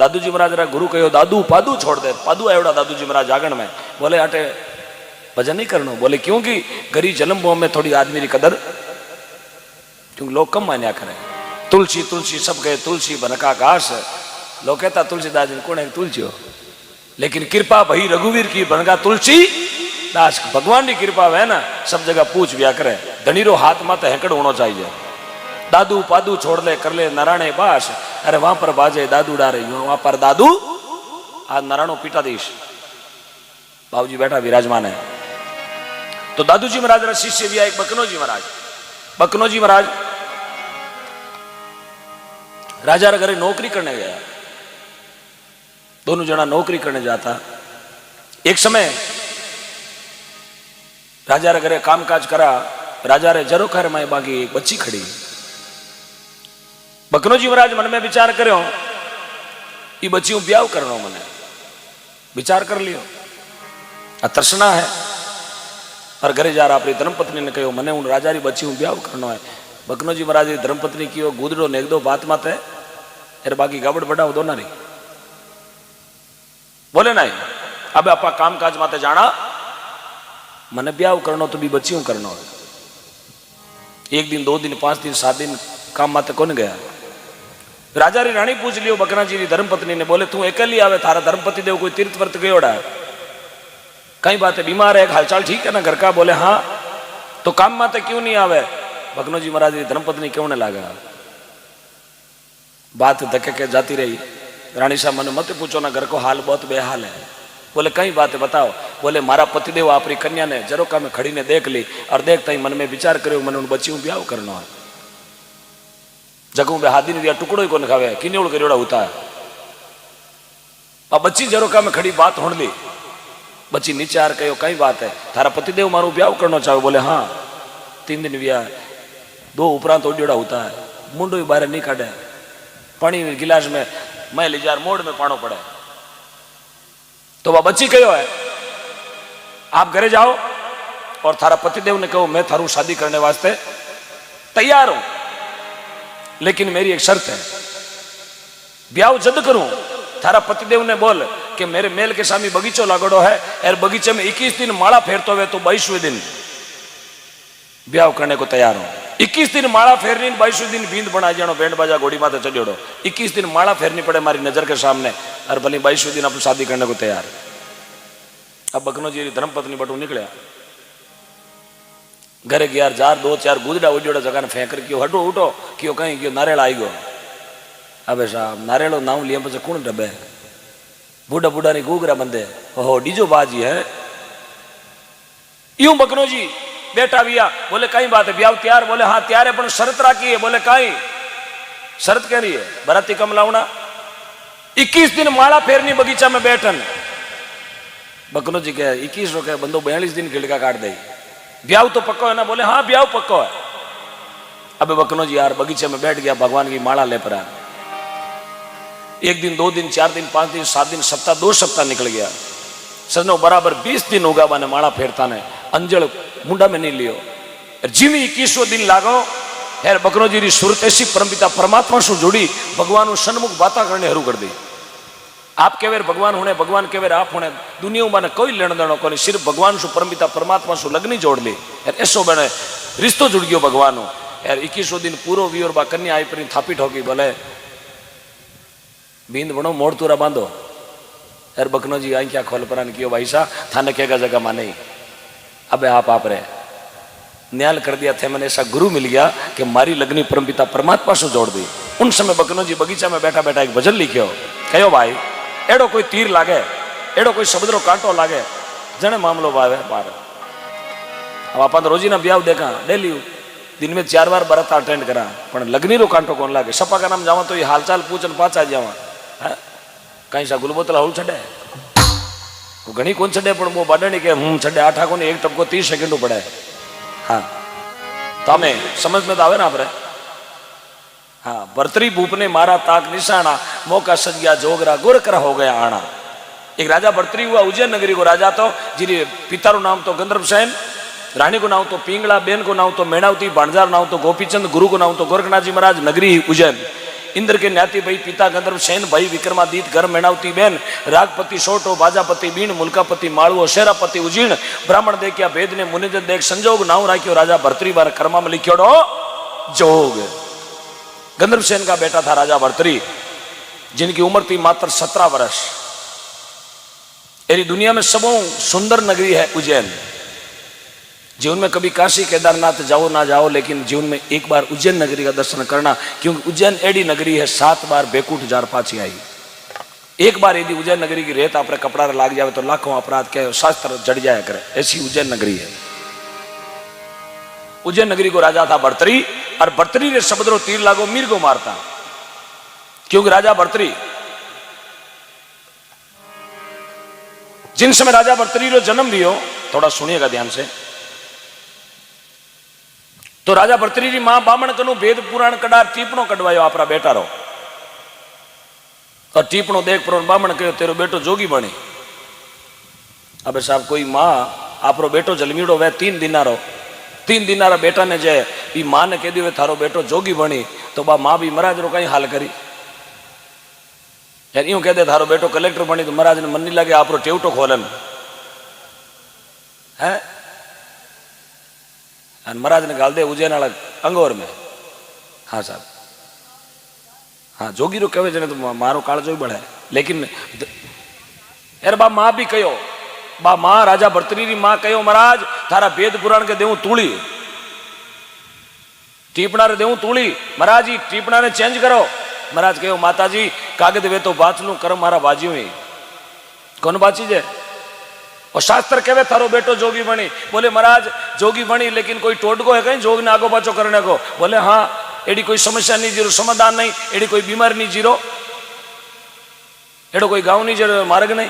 दादूजी महाराज रा गुरु कहो दादू पादू छोड़ दे। पादू आयोड़ा दादूजी महाराज आंगण में, बोले अटे भजन नहीं करना। बोले क्योंकि गरीब जन्म भूमि में थोड़ी आदमी की कदर, क्योंकि लोग कम मान्या करें। तुलसी तुलसी सब कहे तुलसी बनका घास, लोग कहता तुलसीदास जी कौन है तुलसी हो, लेकिन कृपा भई रघुवीर की बनगा तुलसी दास। भगवान की कृपा है ना, सब जगह पूछ व्या करे। धनीरो हाथ माते हैकड़ होना चाहिए। दादू पादू छोड़ ले कर ले नारायणे बास। अरे वहां पर बाजे दादू डारे, वहां पर दादू आज नारायणो पीठाधीश बाबूजी बैठा विराजमान है। तो दादूजी महाराज रा शिष्य भी एक बकनोजी महाराज। बकनोजी महाराज राजा रे घरे नौकरी करने गया। दोनों जना नौकरी करने जाता। एक समय राजा रे घरे काम काज करा। राजा रे जरो खैर माए बागी एक बच्ची खड़ी। बकनोजी महाराज मन में विचार करो, ये बच्ची ब्याह करनो, मने विचार कर लियो, तृष्णा है। और घरे जा रहा अपनी धर्मपत्नी ने कहो मने हूँ राजा री बच्ची ब्याह करनो है। बकनोजी महाराज की धर्मपत्नी की गुदड़ो नेक दो बात माते यार बाकी गाबड़ बढ़ाओ दो ना री। बोले नहीं अब आपा काम काज माते जाना, मने ब्याह करनो तो भी बच्ची करनो है। एक दिन 2 दिन 5 दिन 7 दिन काम माते कौन गया। राजा री रानी पूछ लियो बकना जी री धर्मपत्नी ने, बोले तू अकेली आवे, थारा धर्मपति देव कोई तीर्थ वर्त गयोड़ा है, कई बात है, बीमार है, हालचाल ठीक है ना घर का। बोले हाँ, तो काम माते क्यों नहीं आवे। बकनोजी महाराज की धर्मपत्नी क्यों ने लागा। बात धक्के के जाती रही। रानी साहब मन मत पूछो ना, घर को हाल बहुत बेहाल है। बोले कई बात है बताओ। बोले मारा पतिदेव आपरी कन्या ने जरोका में खड़ी ने देख ली और देखता ही मन में विचार करो मन उन बच्चियों ब्याह करना है। जगू में हाथी ने दिया टुकड़ो ही को खावे किन्योड़ करियोड़ा होता है। अब बच्ची जरोका में खड़ी बात होड़ ली। बच्ची नीचे आर कहो कई बात है, थारा पतिदेव मारू ब्याह करना चाहो। बोले हाँ 3 दिन ब्याह, 2 उपरांत ओडियोड़ा होता है, मुंडो ही बाहर नहीं काटे, पानी गिलास में मैं ले जार मोड़ में पानो पड़े। तो वह बच्ची कहो है आप घरे जाओ और थारा पतिदेव ने कहो मैं थारू शादी करने वास्ते तैयार हूं, लेकिन मेरी एक शर्त है, ब्याह जद करूं थारा पतिदेव ने बोल कि मेरे मेल के सामी बगीचो लागोड़ो है और बगीचे में 21 दिन माला फेरतो हुए तो 22वें दिन ब्याह करने को तैयार हूं। 21 दिन माला फेरनी, 22वें दिन बींद बना जानो, बैंड बाजा घोड़ी माथे चढ़ियोड़ो। 21 दिन माला फेरनी पड़े मारी नजर के सामने और भले 22वें दिन अपनी शादी करने को तैयार। अब बकनोजी धर्मपत्नी बटू निकलिया, घरे गया, जार 2-4 गुदड़ा उजड़ा जगह ने फेंक क्यों हटो उठो क्यों कहीं क्यों नारेल आई गो। अबे साहब नारेलो नाव लिया पचे कौन डबे, बूढ़ा बूढ़ा नहीं घूगरा बंदे हो डीजो बाजी है। यूं बकनोजी बेटा बिया। बोले कई बात है, ब्याह तैयार। बोले हाँ तैयार है, पर शर्त राखी है। बोले कई शर्त कह रही है, बराती कम लावना, 21 दिन माला फेरनी बगीचा में बैठन। बकनोजी कहे 21 रोके बंदो 42 दिन खिड़का काट दे, ब्याह तो पक्को है ना। बोले हाँ ब्याह पक्को है। अब बकनोजी यार बगीचे में बैठ गया, भगवान की माला ले पड़ा। 1 दिन 2 दिन 4 दिन 5 दिन 7 दिन सप्ताह 2 सप्ताह निकल गया। सजनो बराबर 20 दिन होगा बाने माला फेरता ने अंजल मुंडा में नहीं लियो। जीवी 21वां दिन लागो यार बकनोजी री सुरत ऐसी परमपिता परमात्मा से जुड़ी, भगवान सन्मुख बाता करने हरू कर दी। आप केवेर भगवान होने, भगवान केवेर आप होने, दुनिया में कोई लेन देनो को नहीं, सिर्फ भगवान से परमपिता परमात्मा से लगनी जोड़ ली यार। ऐसो बने रिश्तो जुड़ गयो भगवान यार। 21वां दिन पूरो वी और बा कन्या आई पर थापी ठोकी। बोले बींद बनो मोड़ तूरा बांधो यार। बकनोजी आई क्या खोल परान कियो भाई साहब थाने केगा जगह माने। अबे आप रहे न्याल कर दिया थे, मैंने ऐसा गुरु मिल गया कि मारी लगनी परमपिता परमात्मा से जोड़ दी। उन समय बकनोजी बगीचा में बैठा बैठा एक भजन लिखियो, कहो भाई एड़ो कोई तीर लागे, एड़ो कोई समुद्रो कांटो लागे, जने मामलो भावे पार। अब अपन रोजी ना ब्याह देखा डेली दिन में 4 बार बरात अटेंड करा, पर लगनी रो कांटो कौन लागे। सपा का नाम जावा तो ये हालचाल पूछन पाचा जावा कहीं सा गुलबोतला हूल छे वो घनी कौन छे, पण वो बाडणी के छे 8 को 1 टपको 30 सेकंड पड़े। हाँ तो हमें समझ में तो आवे ना आपरे। हाँ भरतरी भूप ने मारा ताक निशाना, मौका सज गया जोगरा गुर कर हो गया आना। एक राजा भरतरी हुआ उज्जैन नगरी को राजा, तो जिरी पिता रो नाम तो गंधर्व सेन, रानी को नाम तो पिंगला, बेन को नाम तो मेणावती, भाणजार नाम तो गोपीचंद, गुरु को नाम तो गोरखनाथ जी महाराज, नगरी उज्जैन। इंद्र के न्याति भाई पिता गंधर्व सेन भाई विक्रमादित्य घर मेणावती बेन रागपति सोटो बाजापति बीण मुलकापति माळवो शेरापति उजीण ब्राह्मण देखिया भेद ने मुनिजन देख संजोग नाव राख्यो राजा भर्तरी बार कर्मा में लिख्योड़ो जोग। गंधर्व सेन का बेटा था राजा भर्तरी, जिनकी उम्र थी मात्र 17 वर्ष। एरी दुनिया में सबों सुंदर नगरी है उज्जैन। जीवन में कभी काशी केदारनाथ जाओ ना जाओ, लेकिन जीवन में एक बार उज्जैन नगरी का दर्शन करना, क्योंकि उज्जैन एडी नगरी है 7 बार बेकूट जार पाछी आई। एक बार यदि उज्जैन नगरी की रेत अपने कपड़ा लाग जाए तो लाखों अपराध के शास्त्र जड़ जाया करे, ऐसी उज्जैन नगरी है। उज्जैन नगरी को राजा था भर्तरी, और भर्तरी रे समुद्रो तीर लागो मीर को मारता, क्योंकि राजा भर्तरी जिन समय राजा भर्तरी रो जन्म लियो, थोड़ा सुनिएगा ध्यान से, तो राजा भर्तरी री मां बामण कनु वेद पुराण कडार टीपणो कढवायो आपरा बेटा रो, और टीपणो देख पर बामण कहो तेरो बेटो जोगी बने। अबे साहब कोई मां आपरो बेटो जलमीड़ो वे 3 दिनारो 3 दिनारा बेटा ने जे ई मां ने कह दियो थारो बेटो जोगी बनी, तो बा मां भी महाराज रो कई हाल करी। यार यूं कह दे थारो बेटो कलेक्टर बनी, तो महाराज ने मन नहीं लगे आपरो टेवटो खोलन है, महाराज ने गाल दे उज्जैन वाला अंगोर में। हाँ साहब, हाँ जोगी रो कहे जने तो मारो काल जो बढ़े, लेकिन यार बा मां भी कहो, बा मां राजा भर्तरी री मां कहो महाराज थारा वेद पुराण के देऊ तूली, टीपणा रे देऊ तूली, महाराज जी टीपणा ने चेंज करो। महाराज कहो माता जी कागज वे तो बाच लू कर मारा बाजी हुई, कौन बाची जे? और शास्त्र कहे थारो बेटो जोगी बनी। बोले महाराज जोगी बनी, लेकिन कोई टोटको है कहीं जोग ने आगो पाछो करने को? बोले हाँ, एडी कोई समस्या नहीं जीरो, समाधान नहीं, एडी कोई बीमार नहीं जीरो, एडो कोई गांव नहीं जीरो, मार्ग नहीं।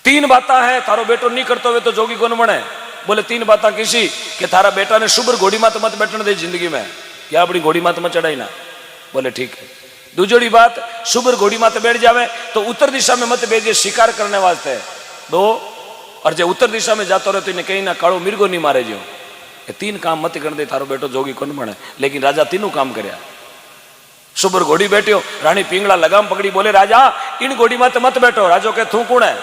3 बातें है थारो बेटो नहीं करते हुए तो जोगी कौन बने? बोले 3 बातें किसी कि थारा बेटा ने शुभर घोड़ी मात मत बैठने दे जिंदगी में, क्या अपनी घोड़ी मात मत चढ़ाई ना। बोले ठीक है। दूसरी बात, शुभर घोड़ी मात बैठ जावे तो उत्तर दिशा में मत भेजिए शिकार करने वास्ते 2, और जो उत्तर दिशा में जाता रहे तो इन्हें कहीं ना काड़ो मिर्गो नहीं मारे जो। ये 3 काम मत कर दे थारो बेटो जोगी कौन बने। लेकिन राजा तीनों काम करया। शुभर घोड़ी बैठो, रानी पिंगला लगाम पकड़ी, बोले राजा इन घोड़ी मात मत बैठो। राजो के थू कौन है?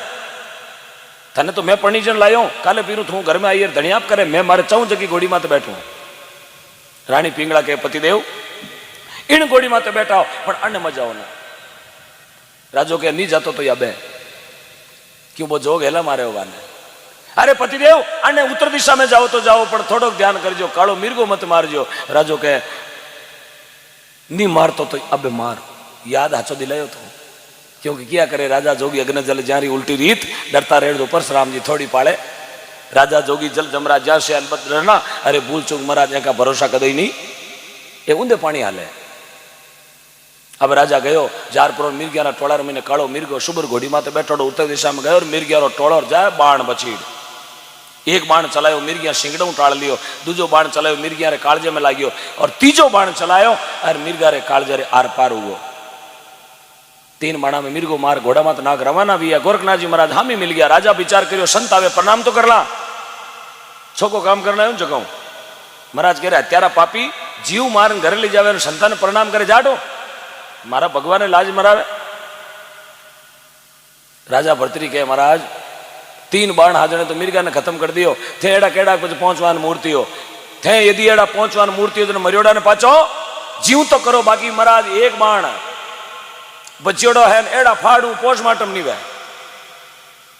थने तो मैं पणीजन लायो, काले पीरू थू घर में आई धनियाप करे, मैं मारे चाहूं जगी घोड़ी मात बैठू। रानी पिंगला के पतिदेव इन घोड़ी माते बैठा पर अन्य मजाओ ना। राजो के नहीं जातो तो या बे क्यों वो जोग हेला मारे होगा ने। अरे पतिदेव अन्य उत्तर दिशा में जाओ तो जाओ, पर थोड़ो ध्यान करजो, कालो मिर्गो मत मारजो। राजो के नहीं मारतो तो अब मार, याद हाचो दिलायो तो, क्योंकि क्या करे राजा जोगी अग्न जल जारी उल्टी रीत, डरता रेड़ दो परशुराम जी थोड़ी पाले। राजा जोगी जल जमरा जा से अलबत डरना, अरे भूल चूक महाराज का भरोसा कदई नहीं, ये ऊंधे पानी हाले। अब राजा गयो जारपुर मिर्गिया टोड़ा मैंने काड़ो मिर्गो शुभर घोड़ी माते बैठो उत्तर दिशा में गयो, मिर्गिया टोड़ो जाए बाण बचीड़। एक बाण चलायो मिर्गिया शिंगड़ों टाड़ लियो, दूजो बाण चलायो मिर्गिया रे कालजे में लागियो, और तीजो बाण चलायो और मिर्गा रे कालजे रे आर पार हुओ। 3 बाणा में मिर्गो मार घोड़ा मात नाग रवाना भी है। गोरखनाथ जी महाराज हामी मिल गया। राजा विचार करियो संत आवे प्रणाम तो करला, छोको काम करना है जगाऊ। महाराज कह रहे हत्यारा पापी जीव मार घर ले जावे, संतान प्रणाम करे जाडो, मारा भगवान ने लाज मरावे। राजा भर्तरी कहे महाराज 3 बाण हाजने तो मिर्गा ने खत्म कर दियो, थे एड़ा केड़ा कुछ पहुंचवान मूर्ति हो, थे यदि एड़ा पहुंचवान मूर्ति हो तो मरियोड़ा ने पाचो जीव तो करो, बाकी महाराज 1 बाण बचियोड़ो है एड़ा फाड़ू पोस्टमार्टम नहीं वे।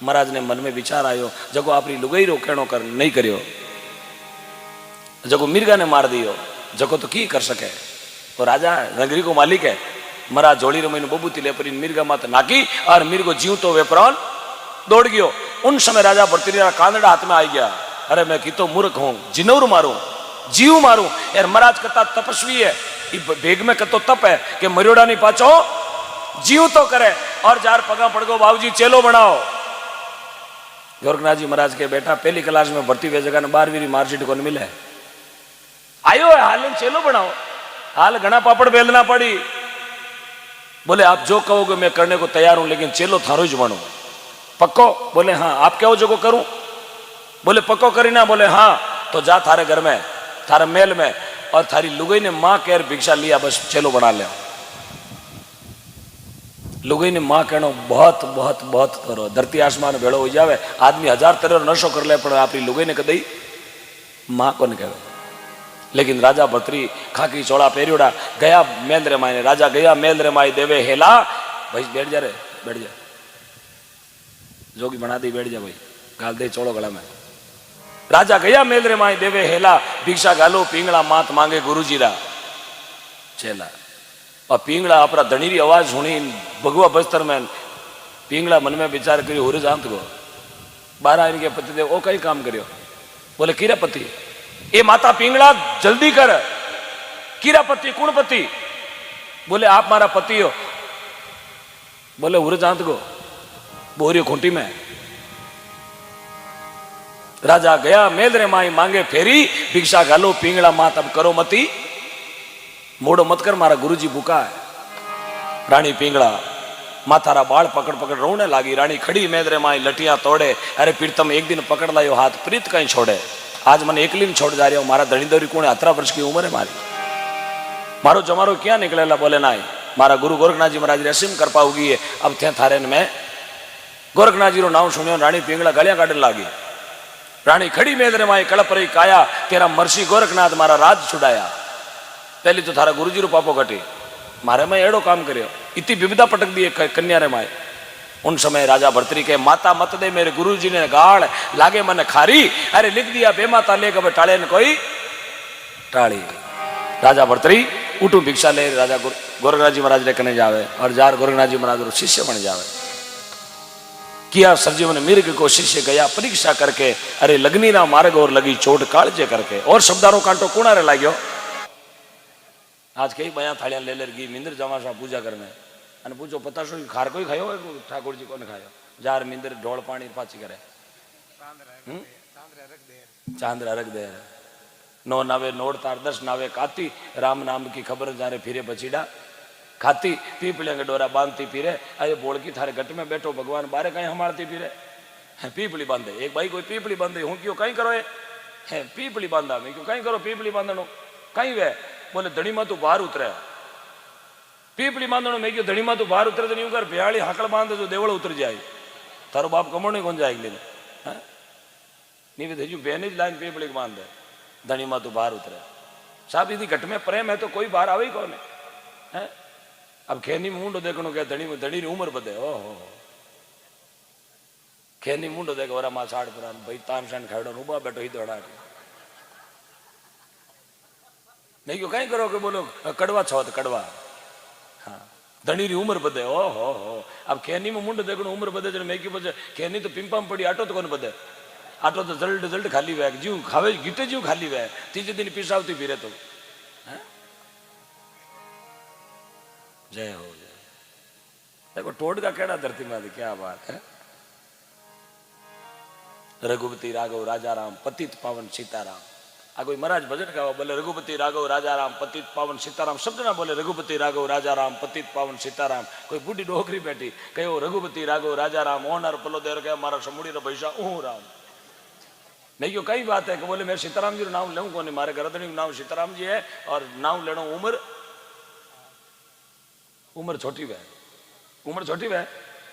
महाराज ने मन में विचार आयो, जगो अपनी लुगाई रो कहणो कर नहीं करियो, जगो मिर्गा ने मार दियो, जगो तो की कर सके। तो राजा नगरी को मालिक है। महाराज जोड़ी रो मैंने बबूती ले पर मिर्गा मात नाकी और मिर्गो जीव तो वेपरान दौड़ गयो। उन समय राजा भर्तरी कांदड़ा हाथ में आई गया, अरे मैं की तो मूर्ख हूं, जिनौर मारू जीव मारू। यार महाराज कता तपस्वी है, भेग में कतो तप है कि मरियोड़ा नहीं पाचो जीव तो करे, और जार पगा पड़ गो बाबूजी चेलो बनाओ। गोरखनाथ जी महाराज के बेटा पहली क्लास में भर्ती हुए जगह 12वीं मार्कशीट को मिले, आयो है हाल चेलो बनाओ। हाल घना पापड़ बेलना पड़ी। बोले आप जो कहोगे मैं करने को तैयार हूं, लेकिन चेलो थारो ही बनो। पक्को? बोले हाँ। आप क्या हो जो को करूं? बोले पक्को करी ना। बोले हाँ। तो जा थारे घर में थारे मेल में और थारी लुगाई ने मां कह भिक्षा लिया बस चेलो बना लिया। लुगाई ने मां कहना बहुत बहुत बहुत करो, धरती आसमान भेड़ो हो जावे, आदमी 1000 तरह नशो कर ले, पर अपनी लुगाई ने कदई मां को नहीं कहे। लेकिन राजा भत्री खाकी चोड़ा पहरियोड़ा गया मेलरे माई ने, राजा गया मेलरे माई देवे हेला, भाई बैठ जा रे बैठ जा, जोगी बना दी बैठ जा भाई, गाल दे चोड़ो गला में। राजा गया मेलरे माई देवे हेला, भिक्षा गालो पिंगला मात मांगे गुरुजी रा चेला। और पिंगला अपना धनी री आवाज सुनी भगवा बस्तर में, पिंगला मन में विचार करी हो जात गो 12 इनके पति देव ओ कई काम करियो। बोले कीरा पति, ए माता पिंगला जल्दी कर, कीरा पति कौन पति? बोले आप मारा पति हो। बोले उर जात गो बोरियो खूंटी में। राजा गया मेलरे माई मांगे फेरी, भिक्षा घालो पिंगला मात अब करो मती, मोड़ो मत कर मारा गुरुजी भूखा है। रानी पिंगला माथारा बाल पकड़ पकड़ रोने लागी। रानी खड़ी मेलरे माई लटियां तोड़े, अरे प्रीतम एक दिन पकड़ लायो हाथ, प्रीत कहीं छोड़े, आज मन एकली छोड़ जा रहा हूं, मारा धनी दौरी कौन 18 वर्ष की उम्र है मारी, मारो जमारो क्या निकलेला? बोले ना मारा गुरु गोरखनाथ जी महाराज असीम कृपा होगी है। अब थे थारे में गोरखनाथ जी रो नाम सुनियो, रानी पिंगला गलियां काटने लागी। रानी खड़ी मेलरे माई कड़प रही काया, तेरा मर्सी गोरखनाथ मारा राज छुड़ाया, पहले तो थारा गुरुजी रो पापो कटे, मारे में एड़ो काम करियो, इतनी विविधा पटक दी कन्या रे माए। उन समय राजा भर्तरी के माता मत दे मेरे गुरुजी ने गाड़, लागे मन खारी, अरे लिख दिया बेमाता ले कब टाले न कोई टाड़ी। राजा भर्तरी उठू भिक्षा ले राजा गोरखनाथ जी महाराज रे कने जावे, और जार गोरखनाथ जी महाराज रो शिष्य बन जावे। किया सरजीवन मिर्ग को शिष्य गया परीक्षा करके, अरे लगनी ना मार्ग और लगी चोट कालजे करके। और शब्दारो कांटो कोना रे लाग्यो? आज कई बया थालियां ले ले गई मिंदर जमाशा पूजा करने, अने पूछो पता शो खार कोई खायो ठाकुर जी को ने खायो, जार मिंदर ढोल पानी पाची करे, चांद्र रख दे, 9 नावे नोड़ तार 10 नावे काती, राम नाम की खबर जारे फिरे बचीडा खाती, पीपलियां के डोरा बांधती फिरे, अरे बोल की थारे गट में बैठो भगवान बारे कहीं हमारती फिरे, पीपली बांधे। एक भाई कोई पीपली बांधे, हूं क्यों कहीं करो है पीपली बांधा, मैं क्यों कहीं करो पीपली बांधनो कहीं वे? बोले धनी मां तू बाहर उतरे, पीपली बांधनो मैं क्यों धनी मां तू बाहर उतरे, तो नहीं कर बिहाड़ी हाकड़ बांध जो देवड़ उतर जाए, थारो बाप कमोने कौन जाएगी नहीं वे जो बहनी लाइन पीपली बांध दे, धनी मां तू बाहर उतरे। साहब यदि घट में प्रेम है तो कोई बाहर आवे कौन है? अब खेनी मुंडो देखनो क्या धनी धनी री उम्र बदे, ओहो खेनी मुंडो देख वरा मां साड़ पुरान भाई तानशान खाड़ो उबा बैठो ही दौड़ा नहीं क्यों कहीं करो कि बोलो कड़वा छो तो कड़वा, हाँ धनी री उम्र बदे, ओहो हो। अब खेनी में मुंडो देखनो उम्र बदे, मैं क्यों बचे खेनी तो पिंपा में पड़ी, आटो तो कौन बदे, आटो तो जल्द जल्द खाली वे, जीव खावे गिटे जीव खाली वे, तीजे दिन पिसावती फिरे तो जय हो जय। देखो टोड का केड़ा धरती में क्या बात है। रघुपति राघव राजा राम पतित पावन सीताराम, आ कोई महाराज भजन गाओ, बोले रघुपति राघव राजा राम पतित पावन सीताराम, शब्द ना बोले रघुपति राघव राजा राम पतित पावन सीताराम। कोई बूढ़ी डोकरी बैठी कहो रघुपति राघव राजा राम, ओनर पलो देर के मारा समुड़ी रो भैसा ऊ राम, नहीं क्यों कई बात है कि बोले मैं सीताराम जी रो नाम लेऊं कोने, मारे गरदनी नाम सीताराम जी है और नाम लेनो उम्र छोटी वे, उम्र छोटी वे,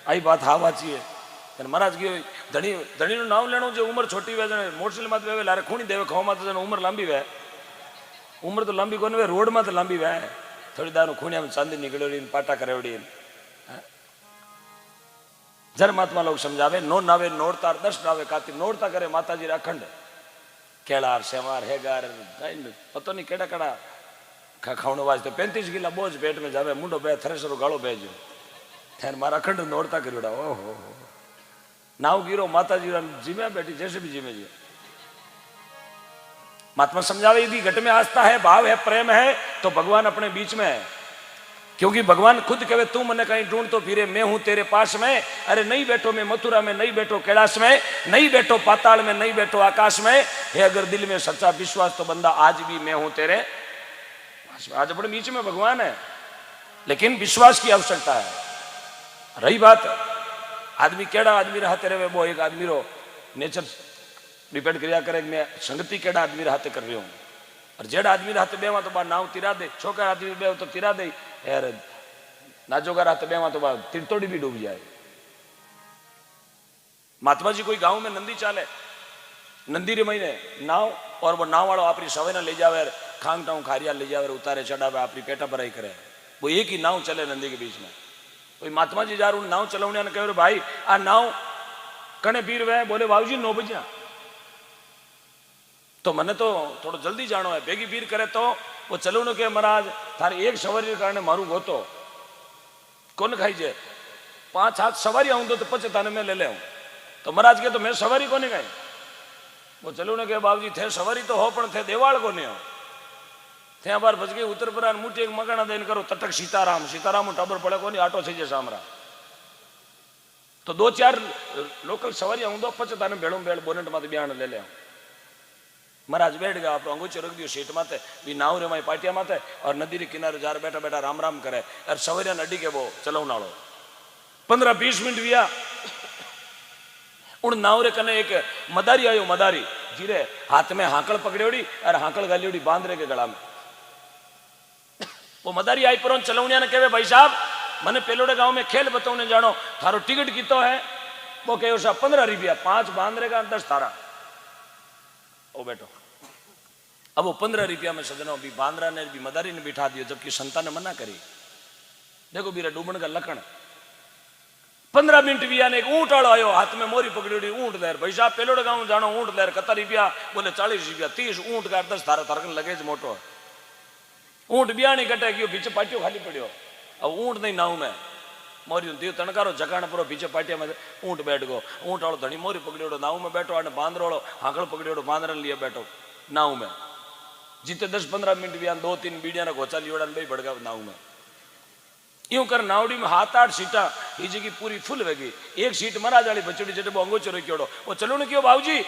आई बात हाँ बाची है। महाराज की धनी धनी नो नाम लेनो जो उम्र छोटी वे, मोटरसाइकिल मत वे लारे खूनी देवे खाओ मत उम्र लंबी वे, उम्र तो लंबी कोने वे, रोड में तो लंबी वे, थोड़ी दारू खूनिया में चांदी निकलोड़ी पाटा करेवड़ी। जर महात्मा लोग समझावे, नो नावे नोड़तार 10 नावे काती, नोड़ता करे माता जी अखंड केलार सेवार हेगार पतो नहीं केड़ा केड़ा खावनो वास्ते 35 किला बोझ पेट में जावे, मुंडो बे थ्रेसरो गालो बेजो थैन मारा अखंड नोड़ता करूड़ा। ओहो नाव गिरो माता जी जिम्मे बैठी जैसे भी जिम्मे जी। महात्मा समझावे यदि घट में आस्था है, भाव है, प्रेम है तो भगवान अपने बीच में है, क्योंकि भगवान खुद कहे तू मने कहीं ढूंढ तो फिरे मैं हूं तेरे पास में। अरे नहीं बैठो मैं मथुरा में, नहीं बैठो कैलाश में, नहीं बैठो पाताल में, नहीं बैठो आकाश में, है अगर दिल में सच्चा विश्वास तो बंदा आज भी मैं हूं तेरे पास में। आज अपने बीच में भगवान है, लेकिन विश्वास की आवश्यकता है। रही बात आदमी केड़ा आदमी रहते रहे, वो एक आदमी रो नेचर डिपेंड किया करे मैं संगति केड़ा आदमी रहते कर रही हूं। और जेड आदमी हाथ बेवा तो बा नाव तिरा दे, छोकर आदमी बे तो तिरा दे, यार नाजोगर हाथ बेवा तो बा तिरतोड़ी भी डूब जाए। महात्मा जी कोई गांव में नंदी चाले, नंदी रे महीने नाव, और वो नाव वालों अपनी सवेना ले जावे, खांग टांग खारिया ले जावे, उतारे चढ़ावे, अपनी पेटा भराई करे। वो एक ही नाव चले नंदी के बीच में। कोई महात्मा जी जा रहा नाव चलाने ने कहो भाई आ नाव कने पीर वे, बोले बाबूजी 9 बजे, तो मने तो थोड़ा जल्दी जानो है, बेगी पीर करे तो वो चलो न के महाराज थारे एक सवारी के कारण मारू गोतो कौन खाई जे, 5-7 सवारी आऊं तो 55 में ले ले आऊं। तो महाराज के तो मैं सवारी कोने खाई। वो चलो न के बाबूजी थे सवारी तो हो पण थे देवाल कोने हो, थे बार बच गई उतर पर मुठी एक मकाना देन करो तटक सीताराम, सीताराम टबर पड़े कोनी आटो थी जे सामरा। तो 2-4 लोकल सवारी आऊं तो 55 भेड़ों भेड़ बोनेट माते बियाण ले ले आऊं। महाराज बैठ गया, आप अंगूठो रख दियो सीट माते, भी नाव रे माई पाटिया माते, और नदी रे किनारे जार बैठा बैठा राम राम करे, और सवेरे नडी के वो चलो नालो 15-20 मिनट विया। उन नाव रे कने एक मदारी आयो, मदारी जीरे हाथ में हाकल पकड़ियोड़ी और हाकल गालियोड़ी बांध रे के गला में। वो मदारी आई पर चलौनिया ने कहे भाई साहब मने पेलोड़े गांव में खेल बताऊने जानो, थारो टिकट कितो है? वो कहो साहब 15 रुपया, 5 बांध रे का 10 थारा। ओ बेटो अब वो 15 रुपया में सजनों भी बांद्रा ने भी मदारी ने बिठा दियो, जबकि संतान ने मना करी। देखो बीरा डूबन का लखन। 15 मिनट भी आने एक ऊंट आलो आयो, हाथ में मोरी पकड़ी, ऊंट लेर भाई साहब पेलोड़े गांव जानो, ऊंट लेर 70 रुपया, बोले 40 रुपया, 30 ऊंट का 10 थारा, थारकन लगेज मोटो। ऊंट बियाणी कटे गयो, पीछे पाटियो खाली पड़ियो। अब ऊंट नहीं नाव में मोरी दियो तणकारो जकाण पूरा पीछे पाटिया में ऊंट बैठ गो। ऊंट वालों धनी मोरी पकड़ियोड़ो नाव में बैठो, और बांदरो वालों हाकल पकड़ियोड़ो बांदरन लिए बैठो नाव में। जीते 10-15 मिनट भी 2-3 बीड़िया घोचा लियोड़ा भाई भड़का नाव में। यूं कर नावड़ी में 7-8 सीटा ये जगह पूरी फुल वेगी। एक सीट महाराज वाली बचड़ी जेटे अंगोचो रखियोड़ो, वो चलो न क्यों बाबूजी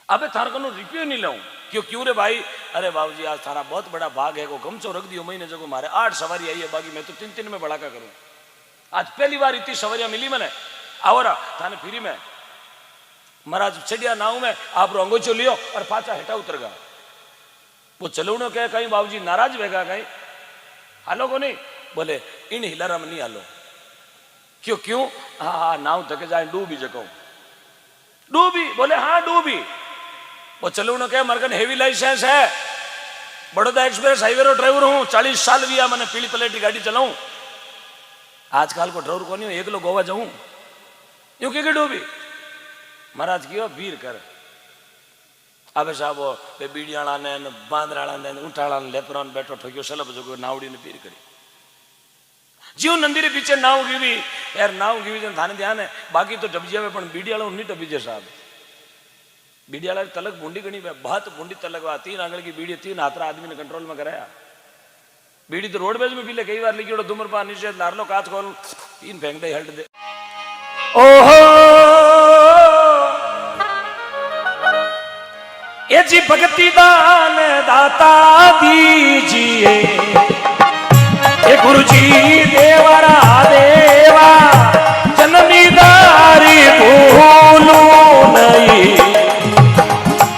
अबे थार को रुपये नहीं लाऊं, क्यों क्यों रे भाई? अरे बाबूजी आज थारा बहुत बड़ा भाग है, को गमचो रख दियो महीने जगह मारे 8 सवारी आई है, बाकी मैं तो 3-3 में बड़ाका करूं। आज पहली बार इतनी सवारियां मिली मैंने, आओ रा थाने फ्री में। महाराज चढ़िया नाव में, आप अंगोचो लियो और पाचा हेटा उतर गया। वो चलो कहे कहीं बाबूजी नाराज वेगा कहीं हालो को नहीं, बोले इन हिलारा में नहीं हालो। क्यों क्यों? हाँ नाव थके जाए डूबी जको, डूबी? बोले हाँ डूबी। वो चलो न कहे मरकन हेवी लाइसेंस है, बड़ौदा एक्सप्रेस हाईवे रो ड्राइवर हूं, 40 साल भी मैंने पीली प्लेटी गाड़ी चलाऊं। आजकल को ड्राइवर को नहीं, एक लोग गोवा जाऊं यूं के डूबी। महाराज क्यों वीर कर अब साहब बे बीड़ियाला ने बांदराला ने उठाला ने लेपरा ने बैठो ठोक्यो सलब जो नावड़ी ने पीर करी। जीव नंदी रे पीछे नाव गिवी यार, नाव गिवी जन थाने ध्यान है, बाकी तो डब जावे पण बीड़ियाला नहीं डबी जे साहब। बीड़ियाला तलक बूंदी गणी बहुत बूंदी तलक वा 3 आंगल की बीड़ी 3 हाथरा आदमी ने कंट्रोल में कराया। बीड़ी तो रोडवेज में पी ले, कई बार लिखियो धूम्रपान निषेध लारलो काच खोल 3 फेंक दे हल्ट दे। ओहो ये जी भक्ति दान दाता दीजिए, ये गुरु जी देवरा देवा जन्मीदारी भूलू नहीं,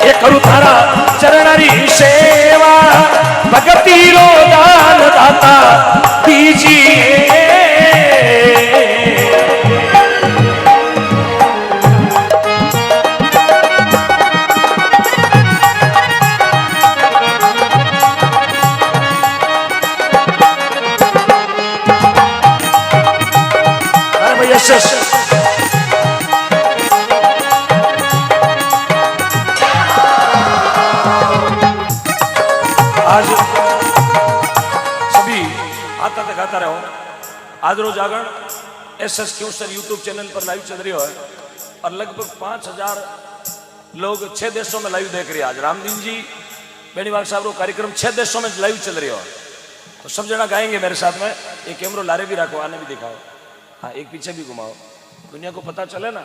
ये करू थारा चरणरी सेवा भक्ति रो दान दाता दीजिए। आज सभी आता दिखाता रहो। आज रोज जागरण SS क्यूसर यूट्यूब चैनल पर लाइव चल रही है और लगभग 5000 लोग 6 देशों में लाइव देख रहे हैं। आज रामदीन जी बेनीवाल साहब को कार्यक्रम 6 देशों में लाइव चल रही है, तो सब जना गाएंगे मेरे साथ में। एक कैमरो लारे भी रखो, आने भी दिखाओ, हाँ एक पीछे भी घुमाओ, दुनिया को पता चले ना।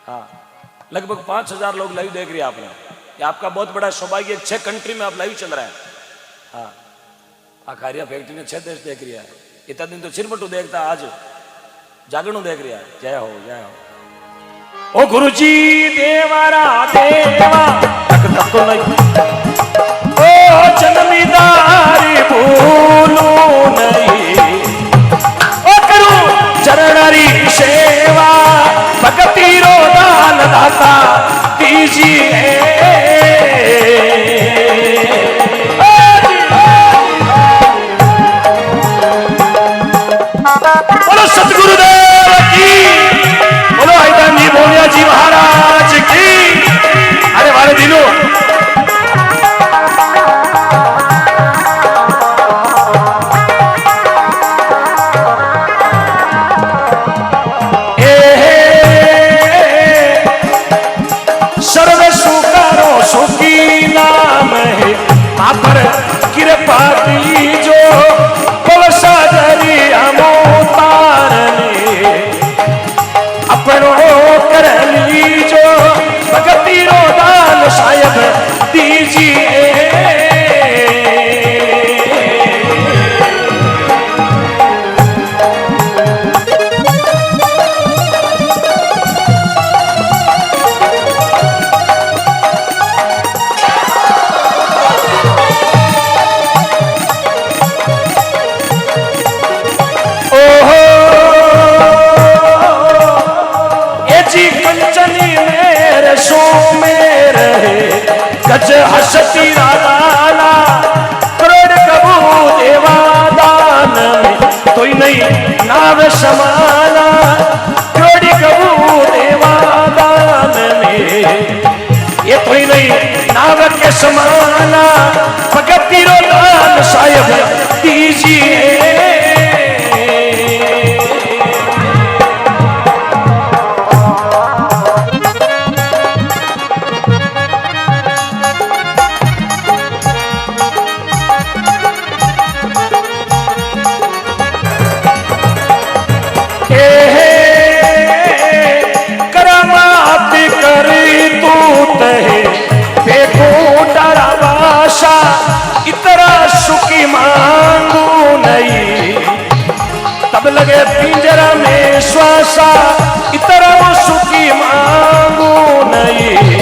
हाँ लगभग 5000 लोग लाइव देख रहे हैं आपने, ये आपका बहुत बड़ा सौभाग्य। 6 कंट्री में आप लाइव चल रहे हैं। हाँ आकारिया फैक्ट्री ने 6 देश देख रहा है। इतना दिन तो चिरमटू देखता, आज जागरणू देख रहा है। जय हो जय हो। ओ गुरुजी देवारा देवा तक तक तो नहीं ओ जन्मीदारी भूलू नहीं ओ करूं चरणारी सेवा भक्ति रो दान दाता दीजिए बोलो सतगुरुदेव की बोलो आइदान जी बोलिया जी महाराज की अरे वाले दिलो सर्व सुकारो सुखी नाम है पर कृपा जो कलसा दरिया मोतारने अपनो कर लीजो भगती रो दान साहेब दीजिए गज हसती राधाना करोड़ कबू देवा दान में तो ही नहीं नाव समाना करोड़ कबू देवा दान में ये तो ही नहीं नाव के समाना भगती रो दान साहेब दीजिए इतना सुखी मांगू नहीं तब लगे पिंजरा में श्वासा इतना सुखी मांगू नहीं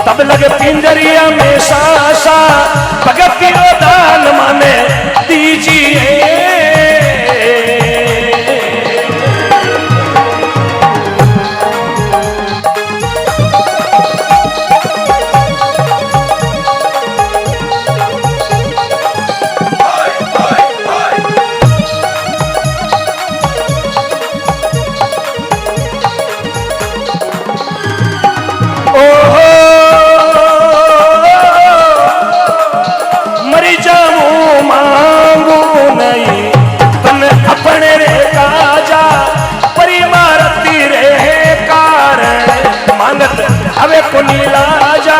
तब लगे पिंजरिया में श्वासा भगती रो दान माने दीजिए अवे कुनीला जा